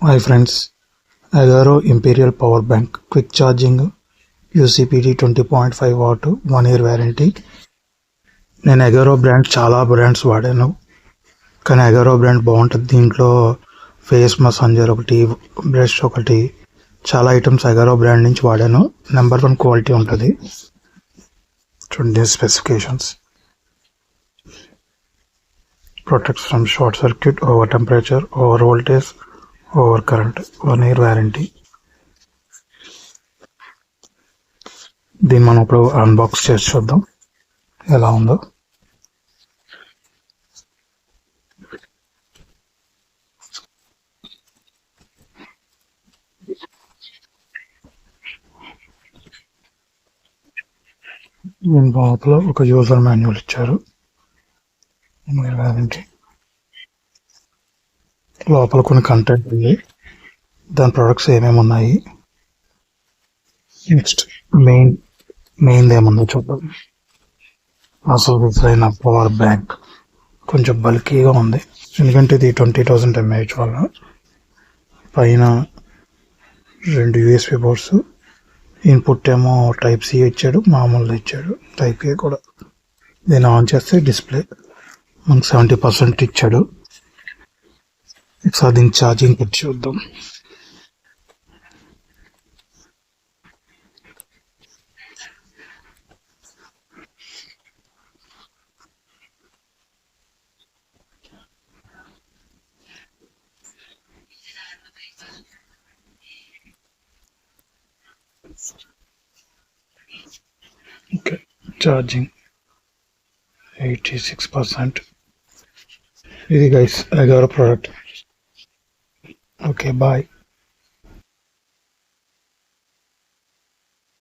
Hi friends, Agaro Imperial Power Bank Quick Charging UCPD 20.5 watt 1 year warranty. నేను Agaro brand చాలా brands వాడాను, కానీ Agaro brand బాగుంటుంది. దీంట్లో ఫేస్ మసాంజర్ ఒకటి, బ్రష్ ఒకటి, చాలా ఐటమ్స్ అగారో బ్రాండ్ నుంచి వాడాను. నెంబర్ 1 క్వాలిటీ ఉంటుంది. చూడండి specifications. Protects from short circuit, over temperature, over voltage, over current. 1 year warranty. దీన్ని మనం ఇప్పుడు అన్బాక్స్ చేసి చూద్దాం ఎలా ఉందో. దీని లోపల ఒక యూజర్ మాన్యువల్ ఇచ్చారు. వారంటీ లోపల కొన్ని కంటెంట్ ఉంది, దాని ప్రొడక్ట్స్ ఏమేమి ఉన్నాయి. నెక్స్ట్ మెయిన్ ఏముందో చూద్దాం. అసలు విజైన పవర్ బ్యాంక్ కొంచెం బల్కీగా ఉంది, ఎందుకంటే ఇది 20,000 mAh వల్ల. పైన 2 USB పోర్ట్స్, ఇన్పుట్ ఏమో టైప్ సి ఇచ్చాడు, మామూలు ఇచ్చాడు టైప్ ఏ కూడా. దీన్ని ఆన్ చేస్తే డిస్ప్లే మనకు 70% ఇచ్చాడు. ఒకసారి దీన్ని ఛార్జింగ్ పెట్టి చూద్దాం. Okay, charging 86%. ఇది guys Agaro product. Okay, bye.